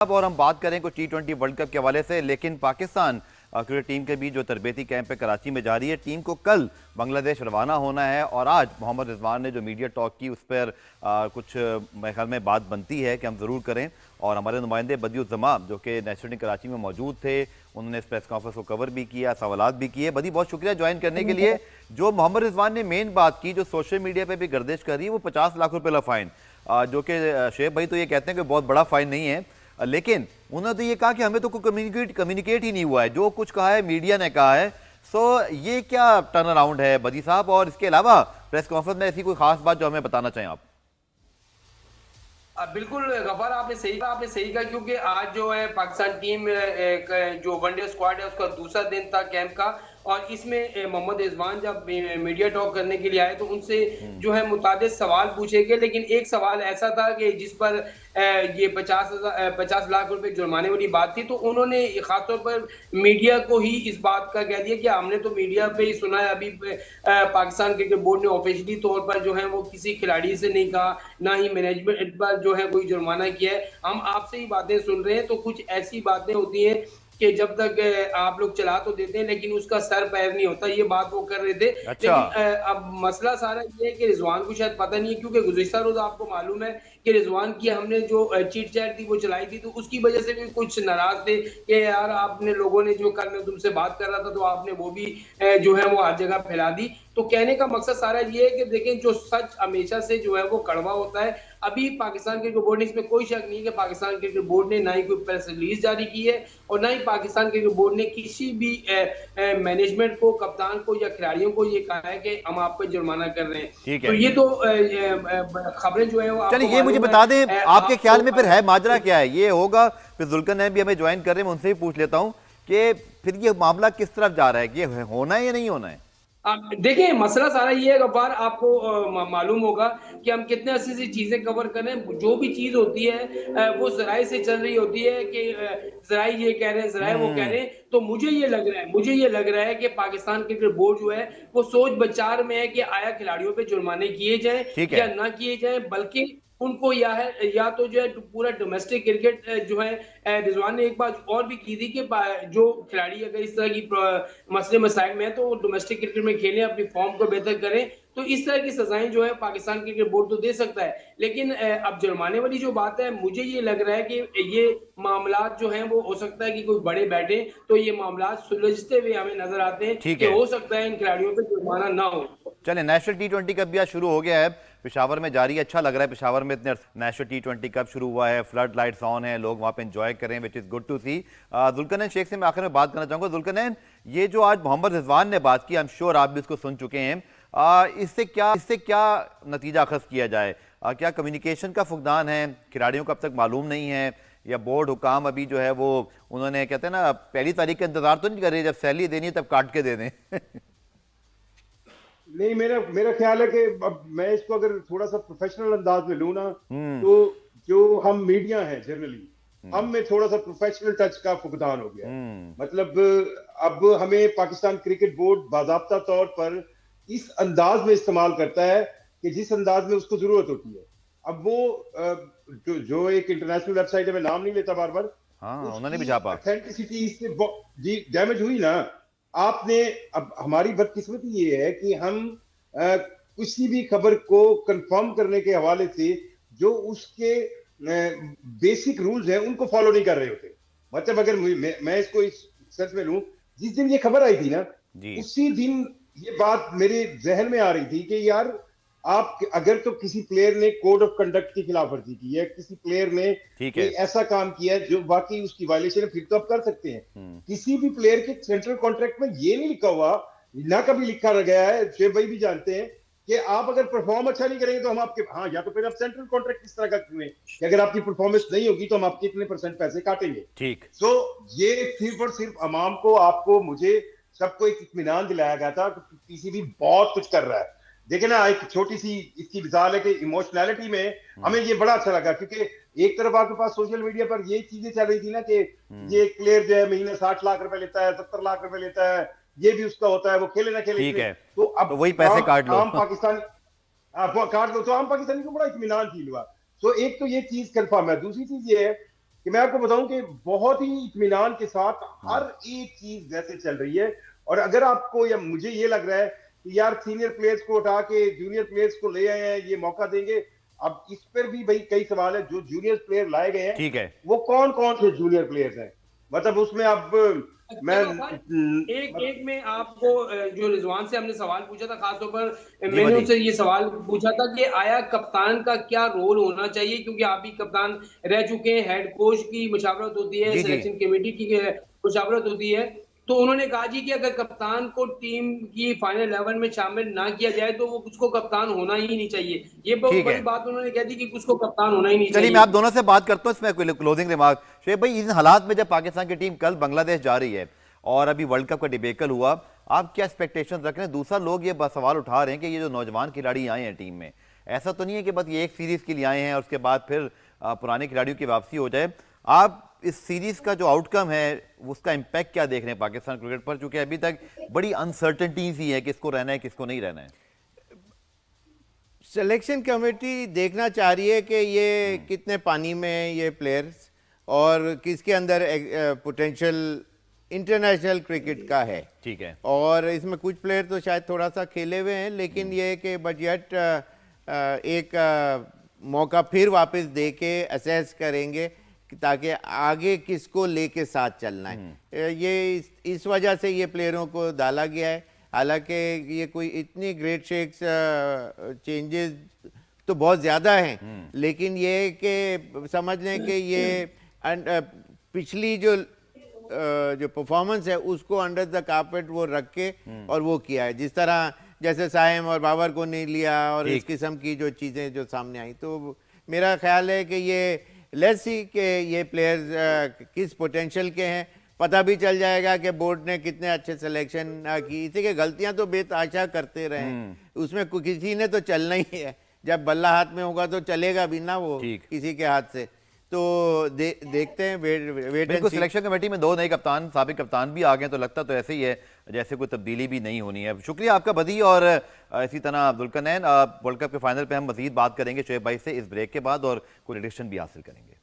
और हम बात करें कुछ T20 वर्ल्ड कप के हवाले से, लेकिन पाकिस्तान क्रिकेट टीम के बीच जो तरबेती कैंप है कराची में जारी है। टीम को कल बांग्लादेश रवाना होना है और आज मोहम्मद रिजवान ने जो मीडिया टॉक की उस पर कुछ मेरे ख्याल में बात बनती है कि हम ज़रूर करें। और हमारे नुमाइंदे बदियुज़्ज़मा जो कि नेशनल कराची में मौजूद थे, उन्होंने इस प्रेस कॉन्फ्रेंस को कवर भी किया, सवालात भी किए। बदी बहुत शुक्रिया ज्वाइन करने के लिए। जो मोहम्मद रिजवान ने मेन बात की, जो सोशल मीडिया पर भी गर्दिश कर रही है, वो 50 लाख रुपये का फ़ाइन, जो कि शेख भाई तो ये कहते हैं कि बहुत बड़ा फ़ाइन नहीं है, लेकिन उन्होंने तो ये कहा कि हमें तो कोई कम्युनिकेट ही नहीं हुआ है, जो कुछ कहा है मीडिया ने कहा है। सो ये क्या टर्न अराउंड है बदी साहब? और इसके अलावा प्रेस कॉन्फ्रेंस में ऐसी कोई खास बात जो हमें बताना चाहें आप? बिल्कुल गफार, आपने सही कहा, क्योंकि आज जो है पाकिस्तान टीम जो वनडे स्क्वाड है उसका दूसरा दिन था कैंप का। और इसमें मोहम्मद रिजवान जब मीडिया टॉक करने के लिए आए तो उनसे जो है मुताबिक सवाल पूछे गए, लेकिन एक सवाल ऐसा था कि जिस पर ये 50 लाख रुपए जुर्माने वाली बात थी, तो उन्होंने खासतौर पर मीडिया को ही इस बात का कह दिया कि हमने तो मीडिया पे ही सुना है, अभी पाकिस्तान क्रिकेट बोर्ड ने ऑफिशियली तौर पर जो है वो किसी खिलाड़ी से नहीं कहा, ना ही मैनेजमेंट पर जो है कोई जुर्माना किया है। हम आपसे ही बातें सुन रहे हैं, तो कुछ ऐसी बातें होती हैं कि जब तक आप लोग चला तो देते हैं लेकिन उसका सर पैर नहीं होता, ये बात वो कर रहे थे। अच्छा। लेकिन अब मसला सारा ये है कि रिजवान को शायद पता नहीं है, क्योंकि गुज़िश्ता रोज आपको मालूम है कि रिजवान की हमने जो चीट चैट थी वो चलाई थी, तो उसकी वजह से भी कुछ नाराज थे कि यार आपने लोगों ने जो कल मैं तुमसे बात कर रहा था तो आपने वो भी जो है वो हर जगह फैला दी। तो कहने का मकसद सारा ये है कि देखें, जो सच हमेशा से जो है वो कड़वा होता है। अभी पाकिस्तान क्रिकेट बोर्ड ने, इसमें कोई शक नहीं है कि पाकिस्तान क्रिकेट बोर्ड ने ना ही कोई प्रेस रिलीज जारी की है और ना ही पाकिस्तान क्रिकेट बोर्ड ने किसी भी मैनेजमेंट को, कप्तान को या खिलाड़ियों को ये कहा है कि हम आप पे जुर्माना कर रहे हैं। ठीक तो है, ये तो खबरें जो है वो आपको चलिए ये मुझे मालूम बता दें, है। आपके आप तो ख्याल में फिर है माजरा क्या है? ये होगा फिर जुल्करनैन भी हमें ज्वाइन कर रहे हैं, मैं उनसे भी पूछ लेता हूँ कि फिर ये मामला किस तरफ जा रहा है, कि ये होना है या नहीं होना है? देखिए, मसला सारा ये है गब्बार, आपको मालूम होगा कि हम कितने अस्सी सी चीजें कवर करें। जो भी चीज होती है वो जराए से चल रही होती है कि जराए ये कह रहे हैं, जराए वो कह हम्म। रहे हैं। तो मुझे ये लग रहा है कि पाकिस्तान क्रिकेट बोर्ड जो है वो सोच विचार में है कि आया खिलाड़ियों पे जुर्माने किए जाएं ठीक या है। ना किए जाएं, बल्कि उनको या तो जो है पूरा डोमेस्टिक क्रिकेट जो है, रिजवान ने एक बात और भी की थी कि जो खिलाड़ी अगर इस तरह की मसले मसाइल में है तो वो डोमेस्टिक क्रिकेट में खेलें, अपनी फॉर्म को बेहतर करें। तो इस तरह की सजाएं जो है पाकिस्तान क्रिकेट बोर्ड तो दे सकता है, लेकिन अब जुर्माने वाली जो बात है, मुझे ये लग रहा है कि ये मामला जो हैं वो हो सकता है कि कोई बड़े बैठे तो ये मामला सुलझते हुए हमें नजर आते हैं ठीक कि है, हो सकता है इन खिलाड़ियों पर जुर्माना ना हो। चले नेशनल T20 कप भी आज शुरू हो गया है, पेशावर में जारी है। अच्छा लग रहा है पेशावर में इतने नेशनल T20 कप शुरू हुआ है, फ्लड लाइट्स ऑन है, लोग वहाँ पे एंजॉय करें, विच इज़ गुड टू सी। जुल्करनैन शेख से मैं आखिर में बात करना चाहूँगा। जुल्करनैन, ये जो आज मोहम्मद रिजवान ने बात की, आई एम श्योर आप भी इसको सुन चुके हैं, इससे क्या नतीजा अखज़ किया जाए? क्या कम्युनिकेशन का फुकदान है, खिलाड़ियों को अब तक मालूम नहीं है, या बोर्ड हुकाम अभी जो है वो, उन्होंने कहते हैं ना, पहली तारीख का इंतजार तो नहीं कर रहे, जब सैलरी देनी है तब काट के दे दें? नहीं, मेरा मेरा ख्याल है कि अब मैं इसको अगर थोड़ा सा प्रोफेशनल अंदाज में लूँ ना, हम्म। तो जो हम मीडिया है जनरली, हम में थोड़ा सा प्रोफेशनल टच का फुकदान हो गया है। हम्म। मतलब अब हमें पाकिस्तान क्रिकेट बोर्ड बाज़ाब्ता तौर पर इस अंदाज में इस्तेमाल करता है कि जिस अंदाज में उसको जरूरत होती है। अब वो जो एक इंटरनेशनल वेबसाइट है, मैं नाम नहीं लेता बार बार, हाँ, उन्होंने भी उसकी छापा। ऑथेंटिसिटी इससे जी डैमेज हुई ना। आपने, अब हमारी बदकिस्मती ये है कि हम किसी भी खबर को कंफर्म करने के हवाले से जो उसके बेसिक रूल्स हैं उनको फॉलो नहीं कर रहे होते। मतलब अगर मैं इसको इस सेंस में लूं, जिस दिन ये खबर आई थी ना, जी। उसी दिन ये बात मेरे जहन में आ रही थी कि यार, आप अगर तो किसी प्लेयर ने कोड ऑफ कंडक्ट की खिलाफ वर्जी की है, किसी प्लेयर ने ठीक कोई है। ऐसा काम किया है जो वाकई उसकी वायलेशन है, फिर तो आप कर सकते हैं। किसी भी प्लेयर के सेंट्रल कॉन्ट्रैक्ट में ये नहीं लिखा हुआ, ना कभी लिखा गया है, शेख भाई भी जानते हैं कि आप अगर परफॉर्म अच्छा नहीं करेंगे तो हम आपके, हाँ, या तो फिर आप सेंट्रल कॉन्ट्रैक्ट इस तरह का करें कि अगर आपकी परफॉर्मेंस नहीं होगी तो हम आपके इतने % पैसे काटेंगे। ठीक। सो ये सिर्फ और सिर्फ अवाम को, आपको, मुझे, सबको एक इत्मीनान दिलाया गया था कि पीसीबी बहुत कुछ कर रहा है। देखिए ना, एक छोटी सी इसकी मिसाल है कि इमोशनैलिटी में हमें ये बड़ा अच्छा लगा, क्योंकि एक तरफ आपके पास सोशल मीडिया पर ये चीजें चल रही थी ना कि ये प्लेयर जो है महीने 60 लाख रुपए लेता है, 70 लाख रुपए लेता है, ये भी उसका होता है, वो खेले ना खेले ठीक इसमें। है, तो तो अब वही पैसे काट लो। आम पाकिस्तानी काट दो, तो आम पाकिस्तानी को बड़ा इत्मीनान फील हुआ। तो एक तो ये चीज कंफर्म है। दूसरी चीज ये है कि मैं आपको बताऊं कि बहुत ही इत्मीनान के साथ हर एक चीज जैसे चल रही है। और अगर आपको या मुझे ये लग रहा है कि यार सीनियर प्लेयर्स को उठा के जूनियर प्लेयर्स को ले आए हैं, ये मौका देंगे, अब इस पर भी भाई कई सवाल है। जो जूनियर प्लेयर लाए गए हैं ठीक है। वो कौन कौन से जूनियर प्लेयर्स हैं, मतलब उसमें अब मैं एक एक में आपको जो रिजवान से हमने सवाल पूछा था, खासतौर पर जी मैंने मजी। उनसे ये सवाल पूछा था कि आया कप्तान का क्या रोल होना चाहिए, क्योंकि आप भी कप्तान रह चुके हैं, हेड कोच की मुशावरत होती है, जी जी। सिलेक्शन कमेटी की मुशावरत होती है। तो उन्होंने कहा जी कि अगर कप्तान को टीम की फाइनल 11 में शामिल ना किया जाए तो वो उसको कप्तान होना ही नहीं चाहिए। ये बहुत ठीक बड़ी है, बात उन्होंने कह दी कि उसको कप्तान होना ही नहीं चलिए मैं चाहिए। आप दोनों से बात करता हूं इसमें क्लोजिंग रिमार्क। शेख भाई, इन हालात में जब पाकिस्तान की टीम कल बांग्लादेश जा रही है और अभी वर्ल्ड कप का डिबेकल हुआ, आप क्या एक्सपेक्टेशंस रख रहे हैं? दूसरा, लोग ये सवाल उठा रहे हैं कि ये जो नौजवान खिलाड़ी आए हैं टीम में, ऐसा तो नहीं है कि बस ये एक सीरीज के लिए आए हैं और उसके बाद फिर पुराने खिलाड़ियों की वापसी हो जाए। आप इस सीरीज का जो आउटकम है उसका इम्पैक्ट क्या देख रहे हैं पाकिस्तान क्रिकेट पर, चूंकि अभी तक बड़ी अनसर्टेनिटीज ही है, किसको रहना है किसको नहीं रहना है? सिलेक्शन कमेटी देखना चाह रही है कि ये कितने पानी में हैं ये प्लेयर्स, और किसके अंदर पोटेंशियल इंटरनेशनल क्रिकेट का है। ठीक है। और इसमें कुछ प्लेयर तो शायद थोड़ा सा खेले हुए हैं, लेकिन ये है कि बजट एक मौका फिर वापस दे के असेस करेंगे ताकि आगे किसको लेके साथ चलना है। ये इस वजह से ये प्लेयरों को डाला गया है। हालांकि ये कोई इतनी ग्रेट शेक्स चेंजेस तो बहुत ज़्यादा हैं, लेकिन ये कि समझ लें कि ये पिछली जो परफॉर्मेंस है उसको अंडर द कारपेट वो रख के और वो किया है, जिस तरह जैसे साइम और बाबर को नहीं लिया और इस किस्म की जो चीज़ें जो सामने आई। तो मेरा ख्याल है कि ये लेट्स सी कि ये प्लेयर्स किस पोटेंशियल के हैं, पता भी चल जाएगा कि बोर्ड ने कितने अच्छे सिलेक्शन की। इसी के गलतियां तो बेतहाशा करते रहे, उसमें किसी ने तो चलना ही है। जब बल्ला हाथ में होगा तो चलेगा भी ना वो किसी के हाथ से। तो देखते हैं, wait and see. Selection committee में 2 नए कप्तान, साबिक कप्तान भी आ गए, तो लगता तो ऐसे ही है जैसे कोई तब्दीली भी नहीं होनी है। शुक्रिया आपका बदी, और इसी तरह अब्दुल कनैन। वर्ल्ड कप के फाइनल पे हम मजीद बात करेंगे शोएब भाई से इस ब्रेक के बाद, और कोई एडिशन भी हासिल करेंगे।